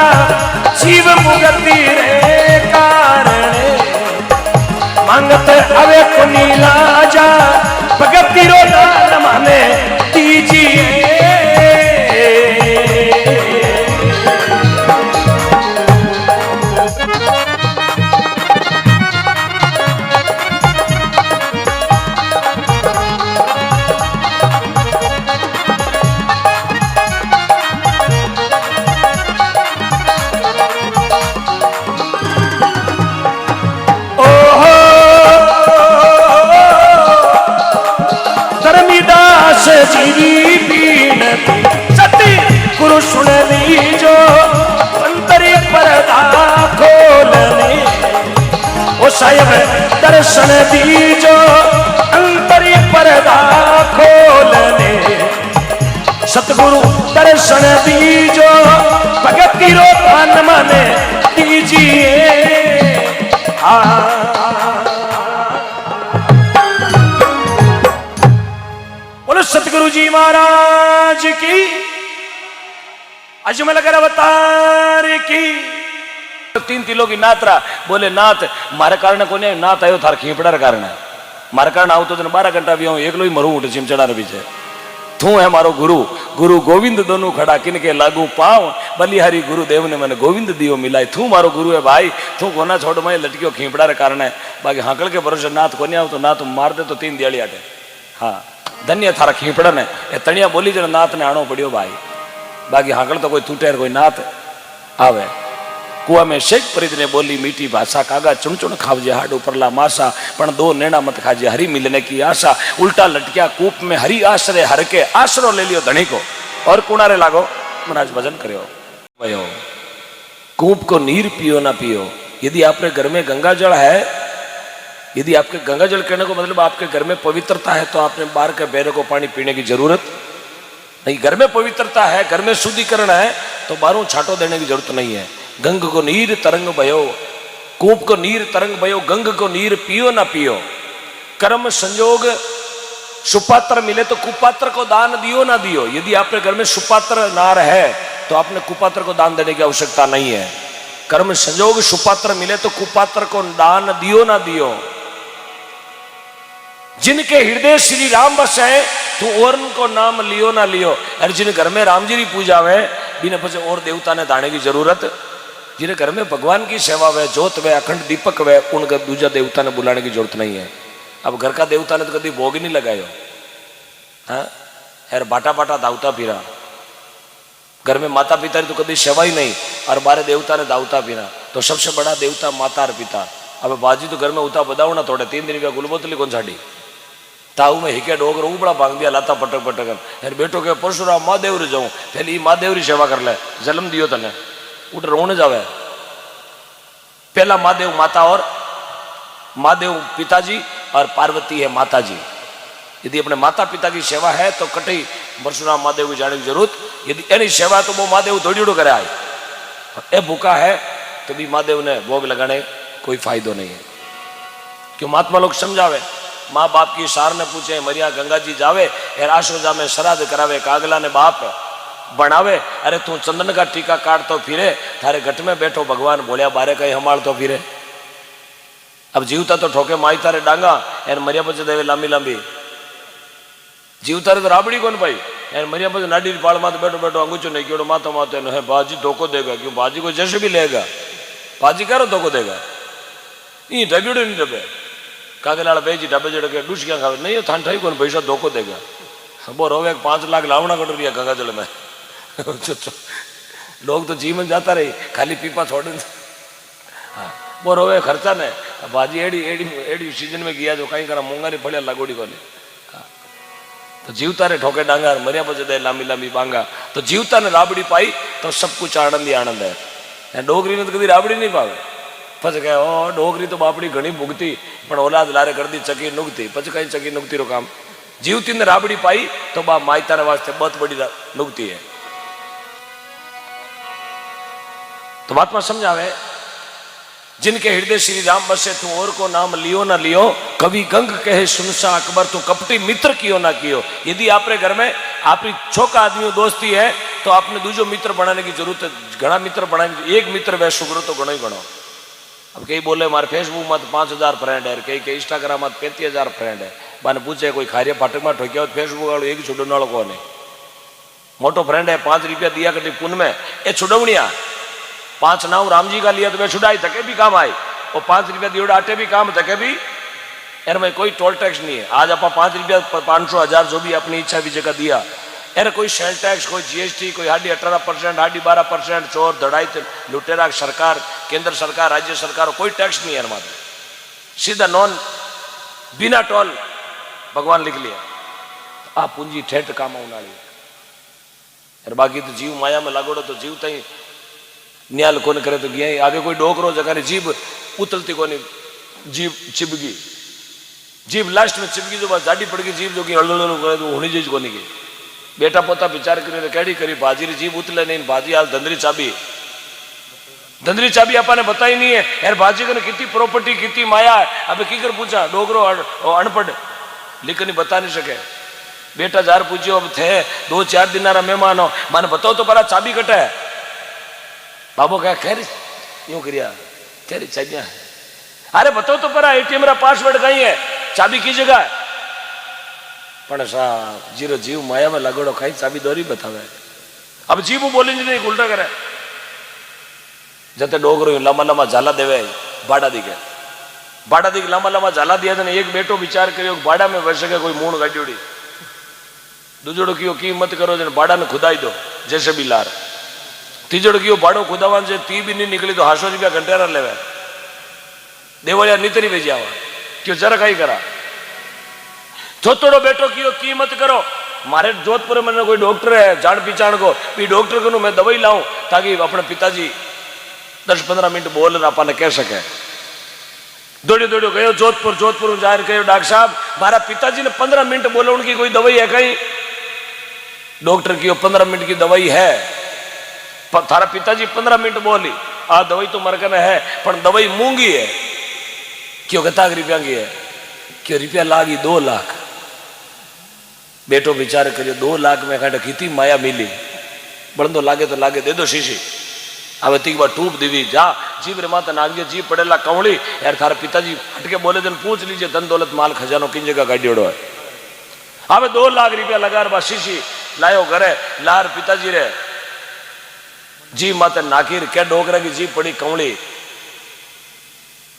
जीव मुगती रे कारण मांगत अवे कुनीला जा भगती रो दान माने दीजिए जीवी बीनती सती गुरु सुन लीजो अंतरी पर्दा खोलने ओ साहेब दर्शन दीजो अंतरी पर्दा खोलने सतगुरु दर्शन दीजो भगती रो दान माने दीजिए सतगुरु जी महाराज की अजमल कर अवतार की 3 किलो की नात्रा बोले नाथ मारे कारण को नाथ आयो थार खीपड़ा कारण है मारे कारण आव तो 12 घंटा भी एकलो ही मरू उठ चिमचड़ा रही है तू है मारो गुरु गुरु गोविंद दोनों खड़ा किनके लागू पाओ बलिहारी गुरुदेव ने मैंने गोविंद दियो मिलाई तू मारो गुरु है भाई तू कोना छोड़ मैं लटकियो खीपड़ा रे कारण है बाकी हाकल के भरोसे नाथ को नहीं आओ तो नाथ मार दे तो 3 दियाली आटे हाँ धन्य थारा खीपड़न है ए तणिया बोली जरा नाथ ने आनो पड़ियो भाई बाकी हाकल तो कोई टूटे कोई नाथ आवे कुआ में शेख फरीद ने बोली मीठी भाषा कागा चुन चुन खावजे हाड उपरला मासा पण दो नेणा मत खाजे हरी मिलने की आशा उल्टा लटकिया कूप में हरी आश्रय हर के आश्रो ले लियो धनी को और कुणारे लागो महाराज भजन करो भयो कूप को नीर पियो ना पियो यदि आपके घर में गंगा जल है यदि आपके गंगा जल कहने को मतलब आपके घर में पवित्रता है तो आपने बाहर के बैरे को पानी पीने की जरूरत नहीं घर में पवित्रता है घर में शुद्धिकरण है तो बाहरों छाटो देने की जरूरत नहीं है गंग को नीर तरंग भयो कूप को नीर तरंग भयो गंग को नीर पियो ना पियो कर्म संयोग सुपात्र मिले तो कुपात्र को दान दियो ना दियो यदि आपके घर में सुपात्र नार है तो आपने कुपात्र को दान देने की आवश्यकता नहीं है कर्म संयोग सुपात्र मिले तो कुपात्र को दान दियो ना दियो जिनके हृदय श्री राम बसे तो और को नाम लियो ना लियो अरे जिन घर में राम जी की पूजा है बिना पचे और देवता ने दाने की जरूरत जिन्हें घर में भगवान की सेवा वे जोत वे अखंड दीपक वे उनका दूजा देवता ने बुलाने की जरूरत नहीं है अब घर का देवता ने तो कभी भोग ही नहीं लगायो हाँ यार बाटा बाटा दावता पीरा घर में माता पिता ने तो कभी सेवा ही नहीं और बारे देवता ने दावता पीरा तो सबसे बड़ा देवता माता और पिता अब बाजी तो घर में उता बदाऊ ना थोड़े 3 दिन का गुलबोतली कौन छाड़ी ताऊ में हिके डोगर उबड़ा भांग दिया लाता पटक पटक यार बेटो के परशुराम महादेव रे जाऊं पहले महादेव री सेवा कर ले जन्म दियो तने उठ रोने जावे पहला महादेव माता और महादेव पिताजी और पार्वती है माता जी यदि अपने माता पिता की सेवा है तो कटई परशुराम महादेव की जाने की जरूरत यदि एनी सेवा तो वो महादेव दौड़ीड़ो करे आए ए भूखा है तो भी महादेव ने भोग लगाने कोई फायदो नहीं है क्यों महात्मा लोग समझावे माँ बाप की सार ने पूछे मरिया गंगा जी जावे एर आशोजा में श्राद्ध करावे कागला ने बाप बनावे अरे तू चंदन का टीका काट तो फिरे थारे घट में बैठो भगवान बोलिया बारे कहीं हमाल तो फिरे अब जीवता तो ठोके माई तारे डांगा एर मरिया पचे देवे लांबी लांबी जीवता रे तो राबड़ी कौन भाई एर मरिया पचे नाडी पाल मात बैठो बैठो अंगूचो नहीं क्यों मातो मातो है बाजी धोखो देगा क्यों बाजी को जैसे भी लेगा बाजी करो धोखो देगा ये डबेड़ो नहीं डबे कागलाल बेजी डबे जड़ के डूसियां खावे नहीं थान ठाई कौन पैसा धोखो देगा वो रोवे 5 लाख लावना कट रही है गंगा जल में लोग तो जीवन जाता रही खाली पीपा छोड़ हाँ वो रोवे खर्चा ने बाजी एडी एडी एडी सीजन में गया जो कहीं करा मूंगा नहीं फलिया लागोड़ी को हाँ। तो जीवता ने ठोके डांगा मरिया बचे दे लांबी लांबी बांगा तो जीवता ने राबड़ी पाई तो सब कुछ आनंद ही आनंद है डोगरी ने तो कभी राबड़ी नहीं पावे पच कहे ओ डोगरी तो बापड़ी घनी भुगती पण औलाद लारे कर दी चकी नुगती पच कहीं चकी नुगती रो काम जीवती ने राबड़ी पाई तो बा मायता ने वास्ते बहुत बड़ी नुगती है तो महात्मा समझावे जिनके हृदय श्री राम बसे तू और को नाम लियो ना लियो कवि गंग कहे सुनसा अकबर तू कपटी मित्र कियो ना कियो यदि आपरे घर में आपकी छोका आदमी दोस्ती है तो आपने दूसरो मित्र बनाने की जरूरत है घना मित्र बनाने एक मित्र वह शुक्र तो गणो ही गणो अब कई बोले मारे फेसबुक में 5000 फ्रेंड है कई के इंस्टाग्राम में 35000 फ्रेंड है बाने पूछे कोई खारिया फाटक में ठोकिया फेसबुक वालों एक छुड़ने वालों को नहीं मोटो फ्रेंड है 5 रुपया दिया कटी पुन में ये छुड़वनिया 5 नाव राम जी का लिया तो मैं छुड़ाई तके भी काम आई और 5 रुपया दियोड़ आटे भी काम तके भी यार में कोई टोल टैक्स नहीं है आज आप 5 रुपया 500 1000 जो भी अपनी इच्छा भी जगह दिया यार कोई सेल टैक्स कोई जीएसटी कोई 18% 12% चोर धड़ाई लुटेरा सरकार केंद्र सरकार राज्य सरकार कोई टैक्स नहीं है हमारे सीधा नॉन बिना टोल भगवान लिख लिया आ पूंजी ठेठ काम आने यार बाकी तो जीव माया में लागोड़ो तो जीव तई न्याल कौन करे तो गया आगे कोई डोकरो जगह जीव उतलती कोनी जीव चिपगी जीव लास्ट में चिपगी जो बस जाडी पड़ गई जीव जो की हड़ल करे तो होनी जीज कोनी की बेटा पोता विचार करे कैडी करी बाजी री जीव उतले नहीं बाजी हाल धंधरी चाबी आपने बताई नहीं है यार बाजी को कितनी प्रॉपर्टी कितनी माया है अब की कर पूछा डोगरो अनपढ़ लेकिन बता नहीं सके बेटा जार पूछो अब थे 2-4 दिन मेहमान हो माने बताओ तो परा चाबी कटे है बाबू क्या खैर यूं करिया खैर चाबियां अरे बताओ तो परा एटीएम रा पासवर्ड कहीं है चाबी की जगह पण सा जीरो जीव माया में लगोड़ो कहीं चाबी दोरी बतावे अब जीव बोली नहीं उल्टा करे जते डोगरो लंबा लंबा झाला देवे बाड़ा दिखे लंबा लंबा झाला दिया था एक बेटो विचार करियो बाड़ा में वैसे के कोई मूण गाड़ी दूजोड़ो की कीमत करो जन बाड़ा ने खुदाई दो जैसे भी लार। तीजोड़ो की बाड़ो खुदावान से ती भी नहीं निकली तो 800 रुपया घंटेरा लेवे देवलिया नितरी भेजी आवा क्यों जरा कहीं करा। छोटो बेटो की कीमत करो। मारे जोधपुर में कोई डॉक्टर है जान पहचान को भी डॉक्टर को मैं दवाई लाऊं ताकि अपने पिताजी 10-15 मिनट बोल अपन कह सके। दौड़ो दौड़ो गयो जोधपुर। जोधपुर जाकर कहो डॉक्टर साहब मारा पिताजी ने 15 मिनट बोलो उनकी कोई दवाई है कहीं। डॉक्टर की 15 मिनट की दवाई है। थारा पिताजी 15 मिनट बोली आ दवाई तो मरकन है पर दवाई मूंगी है क्यों कताक रुपया की है क्यों रुपया लागी 2 लाख। बेटो विचार करियो 2 लाख में काटे कितनी माया मिली बड़ो लागे तो लागे दे दो शीशी। अब तीक बार टूप दीवी जा जीव रे माता नागजी जीव पड़ेला कवड़ी यार थारा पिताजी हटके बोले जन पूछ लीजिए धन दौलत माल खजानो किन जगह गाड़ियोड़ो है। अब 2 लाख रुपया लगा बा शीशी लायो घरे लार पिताजी रे जी माता नाकीर क्या डोकरा की जीव पड़ी कवड़ी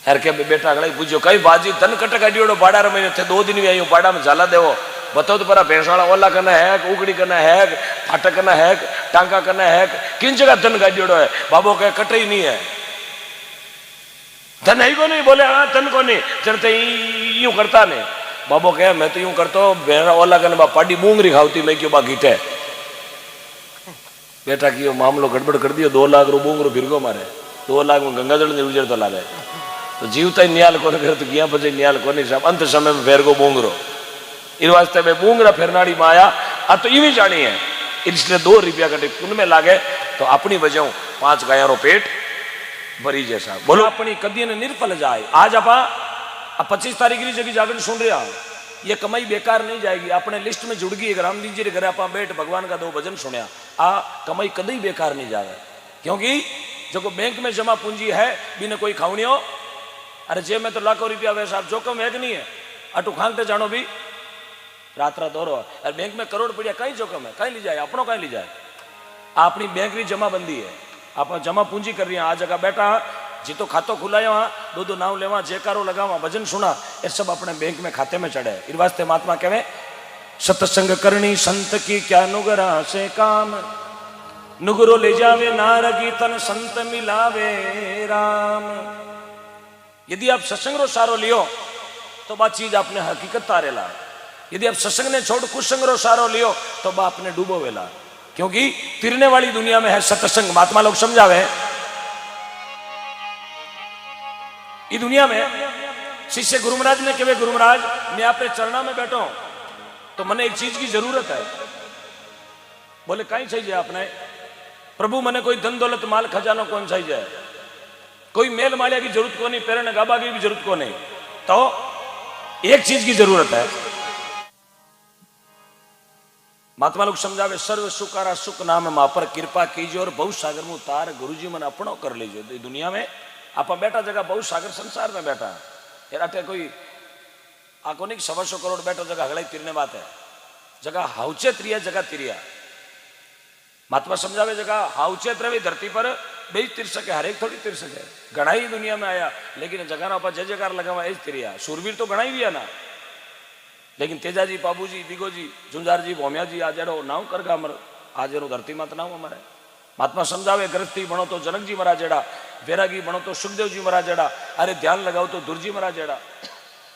यार के बेटा अगला पूछो कई बाजी धन कट गाड़ियोड़ो बाड़ा रे महीने थे 2 दिन भी आई बाड़ा में जाला देवो बताओ तो परा भैंसाड़ा ओला करना है उगड़ी करना है फाटक करना है टांका करना है किन जगह धन गाड़ियोड़ो है। बाबो कहे कटे ही नहीं है धन है को नहीं बोले हाँ धन को नहीं चलते यूं करता नहीं। बाबो कहे मैं तो यूं करता भैंसा ओला करने बा पाडी मूंगरी खाती मैं क्यों बा घीटे। बेटा की मामलो गड़बड़ कर दियो 2 लाख रू बूंगरो फिर को मारे 2 लाख में गंगा जल उजड़ तो ला रहे तो जीवता ही न्याल को करे तो गया बचे न्याल को नहीं साहब अंत समय में फेर को बूंगरो इन वास्ते में बूंगरा फेरनाड़ी माया अब तो इवी जानी है इसलिए 2 रुपया कटे उनमें लागे तो अपनी वजह 5 गायारो पेट भरी जैसा बोलो अपनी कदी ने निर्फल जाए। आज आप 25 तारीख की जगह जाकर सुन रहे हो ये कमाई बेकार नहीं जाएगी अपने लिस्ट में जुड़ गई। राम जी घर आप बैठ भगवान का 2 भजन सुनिया आ कमाई कदी बेकार नहीं जाए क्योंकि जो बैंक में जमा पूंजी है बिना कोई खावनी हो अरे जेब में तो लाखों रुपया वैसा जोखम है कि नहीं है अटू खांगते जानो भी रात रात और बैंक में करोड़ पड़िया कहीं जोखम है कहीं ली जाए अपनों कहीं ली जाए अपनी बैंक की जमाबंदी है आप जमा पूंजी कर रही है आ जगह बैठा जी तो खातो खुलाया वहां 2 नाव लेवा जयकारो लगावा भजन सुना ये सब अपने बैंक में खाते में चढ़े। इस वास्ते महात्मा कहे सत्संग करनी संत की क्या नुगरा से काम नुगरो ले जावे नारगी तन संत मिलावे राम। यदि आप सत्संग रो सारो लियो तो बात चीज आपने हकीकत तारेला। यदि आप सत्संग ने छोड़ कुसंग रो सारो लियो तो बा आपने डूबो वेला क्योंकि तिरने वाली दुनिया में है सत्संग। महात्मा लोग समझावे इस दुनिया में शिष्य गुरु महाराज ने कहे गुरु महाराज मैं आपके चरणा में बैठो तो मने एक चीज की जरूरत है। बोले कहीं चाहिए आपने प्रभु मने कोई धन दौलत माल खजानो कौन चाहिए कोई मेल मालिया की जरूरत को नहीं पैरने गाबा की भी जरूरत को नहीं तो एक चीज की जरूरत है। महात्मा लोग समझावे सर्व सुकारा सुख नाम मां पर कृपा कीजिए और बहुत सागर में उतार गुरु जी मन अपनो कर लीजिए। दुनिया में आप बैठा जगह बहुत सागर संसार में बैठा यार अटे कोई आको नहीं 125 करोड़ बैठा जगह हगड़ाई तिरने बात है जगह हाउचे त्रिया जगह तिरिया। महात्मा समझावे जगह हाउचे रहे धरती पर बेच तिर सके हरेक थोड़ी तिर सके घना ही दुनिया में आया लेकिन जगह ना जय जयकार लगावा एज तिरिया। सूरवीर तो घना ही भी है ना लेकिन तेजाजी बाबूजी दिगोजी झुंझार जी भोमिया जी आजड़ो नाव करगा अमर आजरो धरती मात नाव हमारे। महात्मा समझावे गृहस्थी बनो तो जनक जी महाराज जेड़ा वैरागी बनो तो सुखदेव जी महाराज जेड़ा अरे ध्यान लगाओ तो दुर्जी महाराज जेड़ा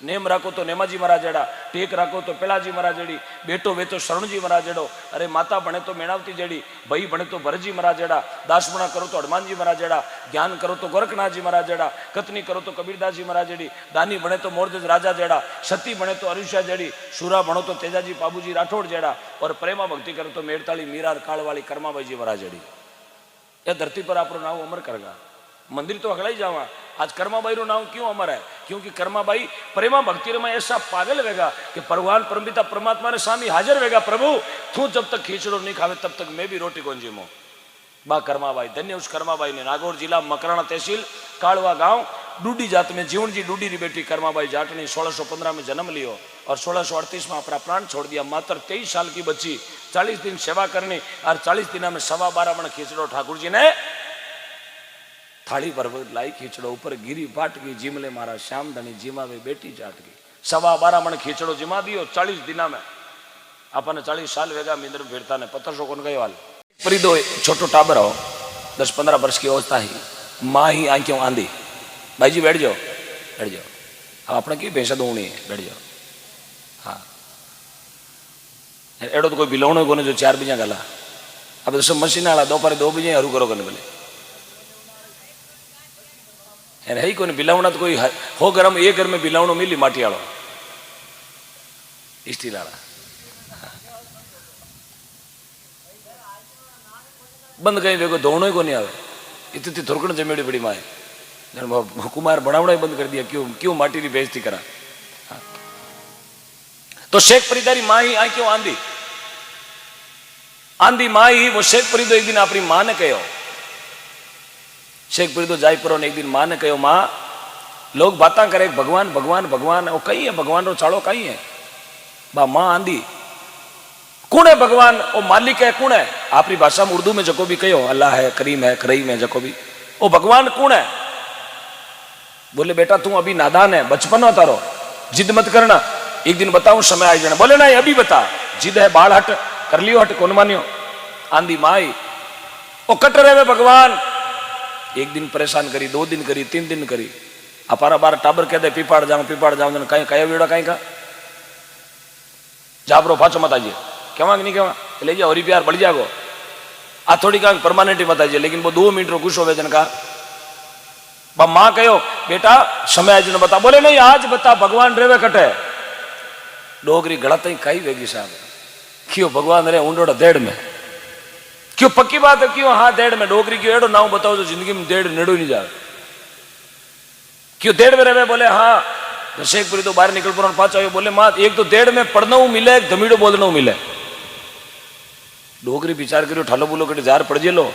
नेम राखो तो नेमाजी महाराज जेड़ा टेक राखो तो पेलाजी महाराज जेड़ी बेटो वे तो शरण जी महाराज जेड़ो अरे माता बने तो मेणावती जेड़ी भाई बने तो भरतजी महाराज जेड़ा दासमणा करो तो हनुमान जी महाराज जेड़ा ज्ञान करो तो गोरखनाथ जी महाराज जेड़ा कतनी करो तो कबीरदास जी महाराज जेड़ी दानी बने तो मोरजज राजा जेड़ा सती बने तो अरुषा जेड़ी शूरा बनो तो तेजाजी बाबूजी राठौड़ जेड़ा और प्रेमा भक्ति करो तो मेड़ताली मीरा कालवाली कर्माबाई जी महाराज जेड़ी यह धरती पर आप नाव अमर करेगा। मंदिर तो अगला ही जावा आज कर्माबाई रो नाम क्यों अमर है क्योंकि कर्माबाई प्रेमा भक्ति में ऐसा पागल वेगा कि भगवान परमपिता परमात्मा ने स्वामी हाजिर वेगा प्रभु तू जब तक खींचड़ो नहीं खावे तब तक मैं भी रोटी कौन जीमो। बा कर्माबाई धन्य उस कर्माबाई ने नागौर जिला मकराना तहसील कालवा गांव डूडी जात में जीवन जी डूडी री बेटी कर्माबाई जाटनी 1615 में जन्म लियो और 1638 में अपना प्राण छोड़ दिया। मात्र 23 साल की बच्ची 40 दिन सेवा करनी और 40 दिन में 12.25 मन खींचड़ो ठाकुर जी ने थाली पर लाई खींचड़ो ऊपर गिरी बाट गई जिमले मारा श्याम धनी जिमा वे बेटी जाट गई 12.25 मन खींचड़ो जिमा दियो 40 दिन में आपने 40 साल वेगा मींदर फिरता ने 1500 कोन गयो हाल परी दो छोटो टाबर हो 10-15 वर्ष की अवस्था ही माँ ही आंखों आंधी भाई जी बैठ जाओ हाँ अपने की भैंसा दूनी है बैठ जाओ हाँ एडो तो कोई बिलवणो को जो 4 बीजा गला अब तो सब मशीन वाला दोपहर 2 बजे हरू करो कने बोले है कोई बिलावना तो कोई हो घर में एक घर में बिलावणो मिली माटी वालो स्टील वाला बंद कहीं देखो धोनो ही को नहीं आवे इतनी थोड़कण जमेड़ी पड़ी माए कुमार बनावना ही बंद कर दिया क्यों क्यों माटी की बेइज्जती करा हाँ। तो शेख फरीदारी माँ ही आई क्यों आंधी आंधी माँ ही वो शेख फरीदो एक दिन अपनी माँ ने कहो शेख फरीदो जायपुर ने एक दिन माँ ने कहो माँ लोग बातें करे भगवान भगवान भगवान वो कहीं है भगवान रो चाड़ो कहीं है बा माँ आंधी कौन है भगवान वो मालिक है कौन है आपरी भाषा में उर्दू में जको भी कहो अल्लाह है करीम है करीम है जको भी वो भगवान कौन है बोले बेटा तू अभी नादान है बचपन हो तारो जिद मत करना एक दिन बताऊं समय आई जाना बोले नहीं अभी बता जिद है बाल हट कर लियो हट कौन मानियो आंधी माई वो कट रहे भगवान एक दिन परेशान करी 2 दिन करी 3 दिन करी अपारा बार टाबर कहते पीपाड़ जाऊं कहीं कया वीड़ा कहीं का जाबरो पाचो मत आइए केवा नहीं केवा ले जाओ और प्यार बढ़ जागो आ थोड़ी का परमानेंट मत आइए लेकिन वो 2 मिनट रो गुस्सो वेजन का माँ कहो बेटा समय आज ने बता बोले नहीं आज बता भगवान रेवे कटे डोगरी गलत ही कही वेगी साहब क्यों भगवान रे ऊंडोड़ा देड़ में क्यों पक्की बात है क्यों हाँ देड़ में डोगरी क्यों एडो नाम बताओ जो जिंदगी में देड़ नेड़ो नहीं जाए क्यों देड़ में रहे बोले हाँ शेखपुरी तो बाहर निकल पर पाँच आयो बोले माँ एक तो देड़ में पढ़ना मिले एक धमीड़ो बोलना मिले डोगरी विचार करो ठालो बोलो कटे जार पड़ जे लो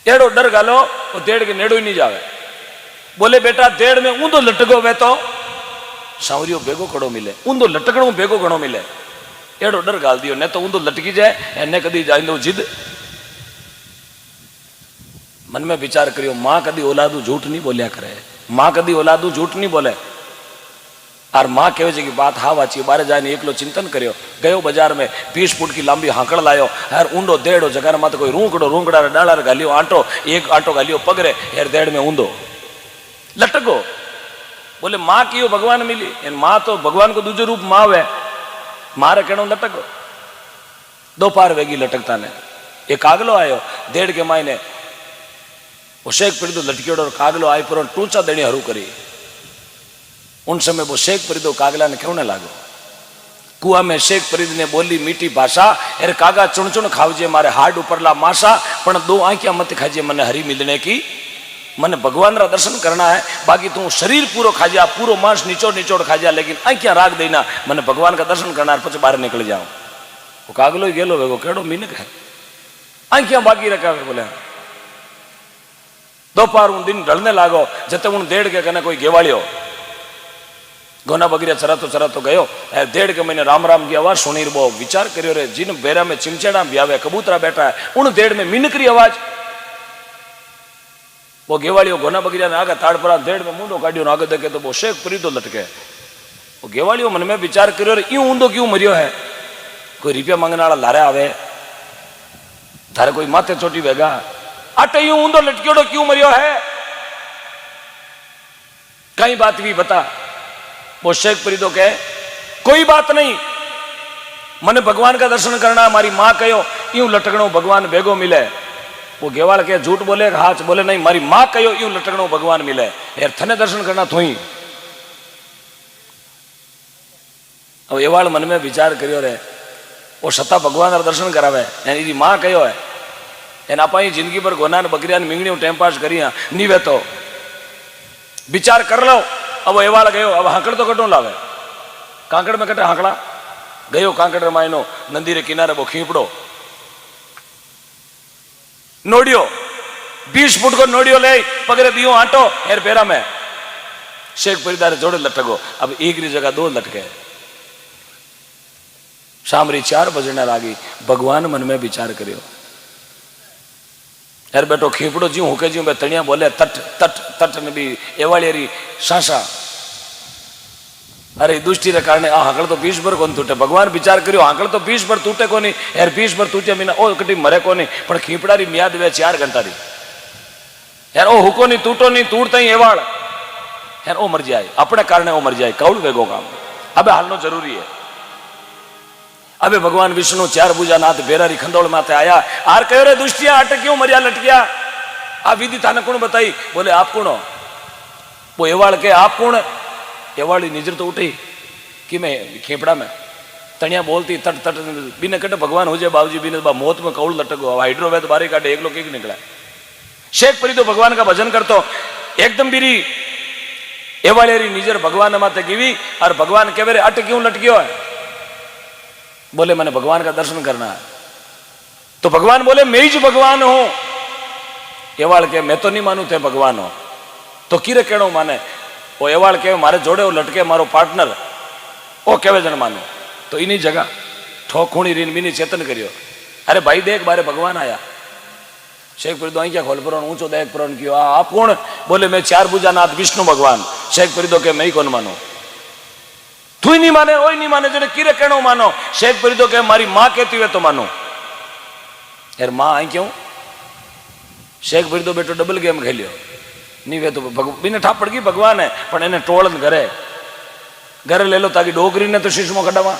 एड़ो डर गालो वो देड़ के नेड़ो ही नहीं जावे बोले बेटा देड़ में ऊंधो लटको वे तो सावरियो बेगो कड़ो मिले ऊंधो लटकणो बेगो घणो मिले एड़ो डर गाल दियो ने तो ऊंधो लटकी जाए एने कदी जाइंदो जिद मन में विचार करियो माँ कदी औलादू झूठ नहीं बोलिया करे माँ कदी औलादू झूठ नहीं बोले और माँ कहे कि बात हाँ वाची बारे जाने एकलो चिंतन करियो गयो बाजार में 20 फुट की लंबी हाकड़ लायो यार ऊंडो देड़ो जगह मत कोई रूंकड़ा डाला गालियो आंटो एक आंटो गालियो पगरे यार देड़ में ऊंधो लटको बोले माँ की भगवान मिली माँ तो भगवान को दूसरे रूप माँ वे मारे कहनो लटको 2 पार वेगी लटकता ने एक कागलो आयो देड़ के मायने वो शेख फरीदो लटकियोड़ो और कागलो आए पर टूचा देनी हरू करी उन समय वो शेख फरीदो कागला ने क्यों न लागो कुआ में शेख फरीद ने बोली मीठी भाषा अरे कागा चुन चुन खावजे मारे हाड उपरला मासा पण 2 आंखिया मत खाजे मने हरी मिलने की मने भगवान रा दर्शन करना है बाकी तू शरीर पूरो खाजा पूरो मांस निचोड़ निचोड़ खाजा लेकिन आंखिया राख देना मने भगवान का दर्शन करना है पछे बाहर निकल जाओ वो कागलो ही गेलो वेगो केड़ो मीनक है आंखिया बाकी रखा बोले दोपहर उन दिन ढलने लागो जते उन देड़ के कने कोई गेवाड़ियो गोना बगरिया चरातो गयो देड़ के मैंने राम राम की आवाज सुनी वो विचार करियो रे जिन बेरा में चिमचेड़ा ब्यावे कबूतरा बैठा है उन देड़ में मिनकरी आवाज वो गेवाड़ियो गोना बगरिया ने आगे ताड़ पड़ा देड़ में मुंडो काढ़ियो आगे देखे तो वो शेख फरीदो लटके वो गेवाड़ियो मन में विचार करियो रे यूं ऊंधो क्यों मरियो है कोई रुपया मांगने वाला लारे आवे थारे कोई माथे चोटी वेगा अटे यूं ऊंधो लटकियोड़ो क्यों मरियो है कई बात भी बता वो शेख फरीदो कहे कोई बात नहीं मने भगवान का दर्शन करना हमारी माँ कहो यूं लटकणो भगवान बेगो मिले वो गेवाड़ के झूठ बोले हाथ बोले नहीं मारी माँ कहो यूं लटकणो भगवान मिले यार थने दर्शन करना थोई अब एवाड़ मन में विचार करियो रे वो सता भगवान का दर्शन करावे यानी माँ कहो है एना पाई जिंदगी भर गोना बकरिया मींगणी टाइम पास करिया नी वे तो विचार कर लो अब एवाड़ गयो अब हाकड़ तो कटो लावे कांकड़ में कटे हाकड़ा गयो कांकड़ मायनो नंदी रे किनारे वो खीपड़ो नोडियो 20 फुट को नोडियो ले पगरे दियो आटो एर पेरा में शेख फरीदार जोड़े लटको अब एक री जगह 2 लटके शामरी 4 बजने लागी भगवान मन में विचार करियो यार बेटो खीपड़ो जी हुके जी तणिया बोले तट तट तट ने भी एवाड़ी सासा अरे दुष्टि रे कारणे आ हाकल तो पीस भर कोन तूटे भगवान विचार करियो हाकल तो पीस भर तूटे कोनी यार पीस भर तूटे मीना ओ कटी मरे कोनी पण खीपड़ा री म्याद वे 4 घंटा री यार ओ हुको नहीं तूटो नहीं तूटता ही एवाड़ यार ओ मर जाए अपने कारणे ओ मर जाए कौड़ वेगो काम अबे हालनो जरूरी है। अबे भगवान विष्णु 4 भुजा नाथ बेरारी खंडोल माथे आया आर कहो रे दुष्टिया अट क्यों मरिया लटकिया आ विधि थाने कौन बताई बोले आप कौन हो वो एवाड़ के आप कौन एवाड़ी निजर तो उठी कि मैं खेपड़ा में तनिया बोलती तट तट बिना कटे भगवान हो जाए बाबूजी बिना मौत में कौड़ लटको हाइड्रोवैद बारी काटे एक लोग एक निकला शेख परी तो भगवान का भजन करतो एकदम बीरी एवाड़ेरी निजर भगवान माते गिवी और भगवान कहे रे अट क्यों लटकियो है बोले मैंने भगवान का दर्शन करना है तो भगवान बोले मैं ही भगवान हूं एवाड़ के मैं तो नहीं मानू थे भगवान हो तो किरे केड़ो माने वो एवाड़ के मारे जोड़े वो लटके मारो पार्टनर ओ केवे जन मानो तो इन्हीं जगह ठोक खूणी रीन बीनी चेतन करियो अरे भाई देख बारे भगवान आया शेख परिदो क्या खोल पर ऊंचो देख पर कियो आप कौन बोले मैं 4 भुजा नाथ विष्णु भगवान शेख परिदो के मैं ही कौन मानो तू ही नहीं माने ओ ही नहीं माने जने किरे केणो मानो शेख परिदो के मारी मां कहती हुए तो मानो यार मां आई क्यों शेख परिदो बेटो डबल गेम खेलियो नहीं वे तो बिना ठापड़ की भगवान है पण एने टोळन घरे घरे ले लो ताकि डोगरी ने तो शीशमो कढावा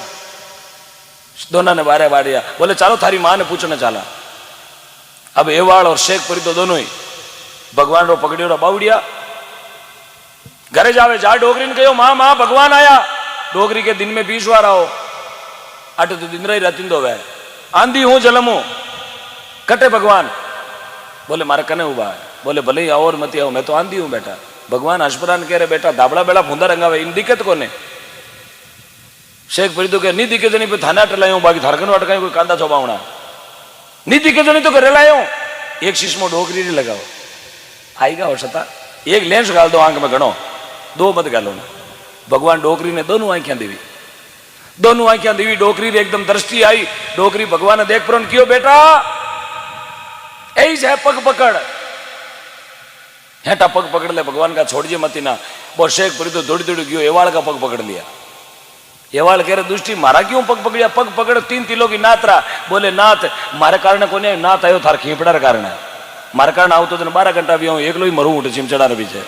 दोनों ने बारे बाड़िया बोले चलो थारी मां ने पूछने चाला अब एवाड़ और शेख परी तो दोनों ही भगवान रो पकड़ियो रो बावड़िया घरे जावे जा डोगरी ने कहो मां मां भगवान आया डोगरी के दिन में 20 बार आओ अट तो दिन रही रतिंदो वे आंधी हूं जलम हूं कटे भगवान बोले मारे कने हुआ है बोले भले ही आओ और मत आओ मैं तो आंधी हूं बेटा भगवान हसपरान कह रहे बेटा दाबड़ा बेड़ा फूंदा रंगावे इन दिक्कत कोने शेख परिदो के नहीं दिक्कत नहीं पे थाना टलायो बाकी धारकन अटकायो कोई कांदा छोबावना नहीं दिक्कत नहीं तो करे लायो एक शीशमो डोगरी नहीं लगाओ आएगा और सता एक लेंस गाल दो आंख में गणो 2 मत गालो ना भगवान डोकरी ने दोनों आंखें दीवी डोकरी एकदम दृष्टि आई डोकरी भगवान ने देख पर कियो बेटा ऐ है पग पकड़ हेटा पग पकड़ ले भगवान का छोड़िए मती ना वो शेख परी तो दौड़ी दौड़ी गयो एवाड़ का पग पकड़ लिया एवाड़ कह रहे दुष्टि मारा क्यों पग पकड़िया पग पकड़ 3 तिलों की नात रहा बोले नाथ मारे कारण को नाथ आयो थार खीपड़ा कारण है मारे कारण आओ तो 12 घंटा भी आऊं एकलो ही मरू उठ चिमचड़ा ने पीछे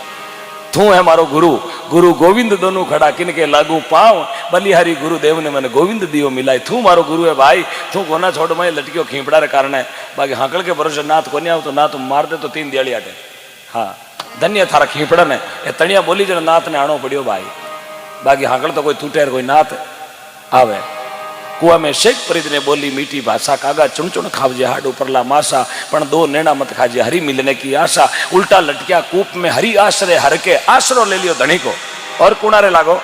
तू है मारो गुरु गुरु गोविंद दोनों खड़ा किनके लागू पाव बलिहारी गुरुदेव ने मैंने गोविंद दियो मिलाई तू मारो गुरु है भाई तू कोना छोड़ मैं लटकियो खीपड़ा रे कारण है बाकी हाकल के भरोसे नाथ को नहीं आओ तो नाथ मार दे तो 3 दियाड़ी आटे हाँ धन्य थारा खीपड़ा ने ए तणिया बोली जन नाथ ने आनो पड़ियो भाई बाकी हाकल तो कोई टूटे कोई नाथ आवे कुआ में शेख परिद ने बोली मीठी भाषा कागा चुन चुन खावजे हाड उपरला मासा पण 2 नैना मत खाजे हरी मिलने की आशा उल्टा लटकिया कूप में हरी आश्रय हर के आसरो ले लियो धनी को और कुणारे लागो